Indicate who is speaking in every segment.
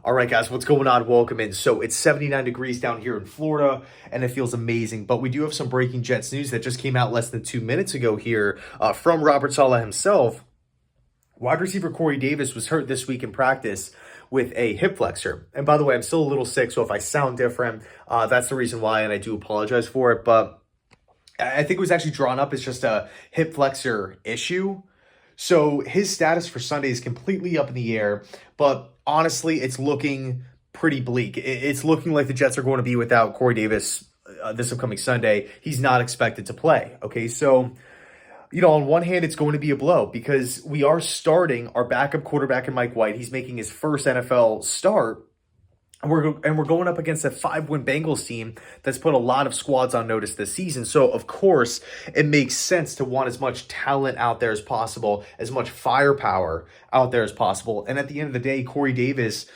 Speaker 1: All right, guys, what's going on? Welcome in. So it's 79 degrees down here in Florida, and it feels amazing. But we do have some breaking Jets news that just came out less than 2 minutes ago here from Robert Saleh himself. Wide receiver Corey Davis was hurt this week in practice with a hip flexor. And by the way, I'm still a little sick, so if I sound different, that's the reason why, and I do apologize for it. But I think it was actually drawn up as just a hip flexor issue. So his status for Sunday is completely up in the air, but honestly, it's looking pretty bleak. It's looking like the Jets are going to be without Corey Davis this upcoming Sunday. He's not expected to play. Okay, so, on one hand, it's going to be a blow because we are starting our backup quarterback in Mike White. He's making his first NFL start. And we're going up against a 5-win Bengals team that's put a lot of squads on notice this season. So, of course, it makes sense to want as much talent out there as possible, as much firepower out there as possible. And at the end of the day, Corey Davis,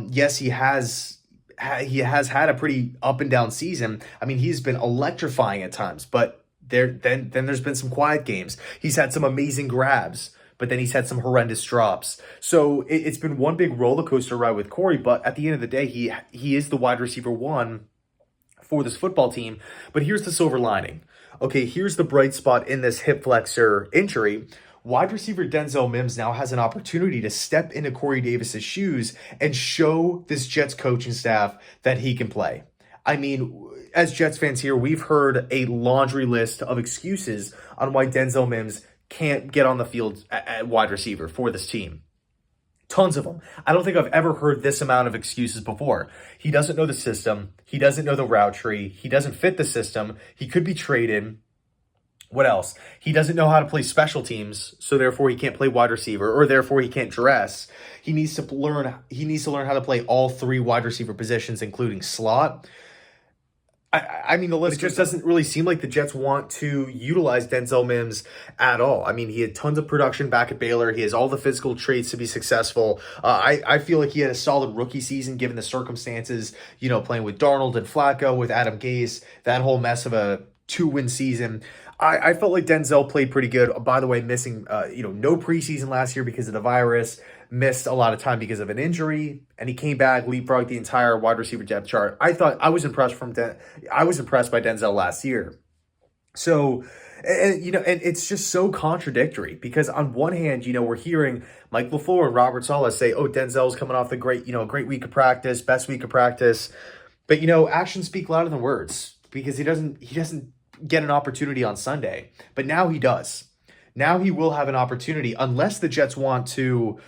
Speaker 1: yes, he has had a pretty up and down season. I mean, he's been electrifying at times, but then there's been some quiet games. He's had some amazing grabs, but then he's had some horrendous drops. So it's been one big roller coaster ride with Corey, but at the end of the day, he is the wide receiver one for this football team. But here's the silver lining. Okay, here's the bright spot in this hip flexor injury. Wide receiver Denzel Mims now has an opportunity to step into Corey Davis's shoes and show this Jets coaching staff that he can play. I mean, as Jets fans here, we've heard a laundry list of excuses on why Denzel Mims can't get on the field at wide receiver for this team. Tons of them. I don't think I've ever heard this amount of excuses before. He doesn't know the system. He doesn't know the route tree. He doesn't fit the system. He could be traded. What else? He doesn't know how to play special teams, so therefore he can't play wide receiver, or therefore he can't dress. He needs to learn how to play all three wide receiver positions, including slot. I mean, the list just doesn't really seem like the Jets want to utilize Denzel Mims at all. I mean, he had tons of production back at Baylor. He has all the physical traits to be successful. I feel like he had a solid rookie season given the circumstances, playing with Darnold and Flacco, with Adam Gase, that whole mess of a 2-win season. I felt like Denzel played pretty good. By the way, missing, no preseason last year because of the virus, missed a lot of time because of an injury, and he came back, leapfrogged the entire wide receiver depth chart. I was impressed by Denzel last year. So, and it's just so contradictory because on one hand, we're hearing Mike LaFleur and Robert Saleh say, "Oh, Denzel's coming off the great week of practice, best week of practice," but actions speak louder than words because he doesn't get an opportunity on Sunday, but now he does. Now he will have an opportunity unless the Jets want to,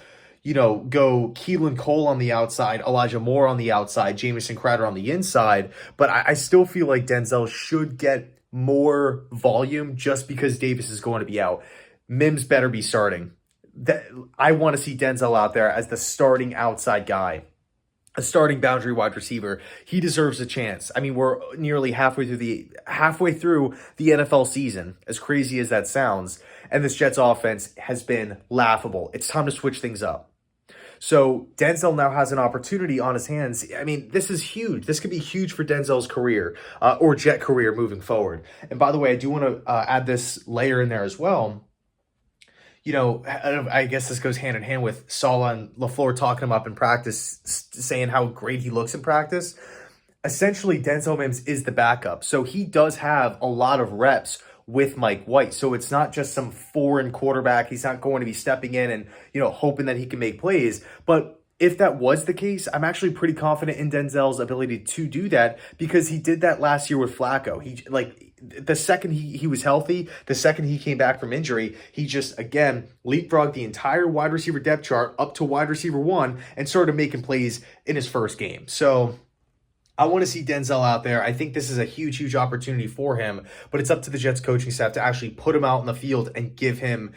Speaker 1: go Keelan Cole on the outside, Elijah Moore on the outside, Jamison Crowder on the inside. But I still feel like Denzel should get more volume just because Davis is going to be out. Mims better be starting. I want to see Denzel out there as the starting outside guy, a starting boundary wide receiver. He deserves a chance. I mean, we're nearly halfway through the NFL season, as crazy as that sounds, and this Jets offense has been laughable. It's time to switch things up. So Denzel now has an opportunity on his hands. I mean, this is huge. This could be huge for Denzel's career or Jet career moving forward. And by the way, I do want to add this layer in there as well. I guess this goes hand in hand with Saleh and LaFleur talking him up in practice, saying how great he looks in practice. Essentially, Denzel Mims is the backup. So he does have a lot of reps with Mike White. So it's not just some foreign quarterback. He's not going to be stepping in and, hoping that he can make plays. But if that was the case, I'm actually pretty confident in Denzel's ability to do that because he did that last year with Flacco. The second he was healthy, the second he came back from injury, he just, again, leapfrogged the entire wide receiver depth chart up to wide receiver one and started making plays in his first game. So I want to see Denzel out there. I think this is a huge, huge opportunity for him, but it's up to the Jets coaching staff to actually put him out in the field and give him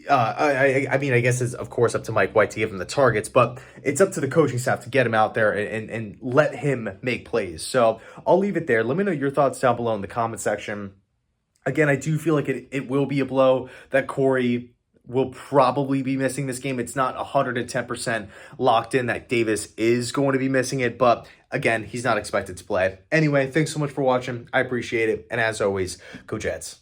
Speaker 1: I guess it's, of course, up to Mike White to give him the targets, but it's up to the coaching staff to get him out there and let him make plays. So I'll leave it there. Let me know your thoughts down below in the comment section. Again, I do feel like it will be a blow that Corey will probably be missing this game. It's not 110% locked in that Davis is going to be missing it, but again, he's not expected to play. Anyway, thanks so much for watching. I appreciate it. And as always, go Jets.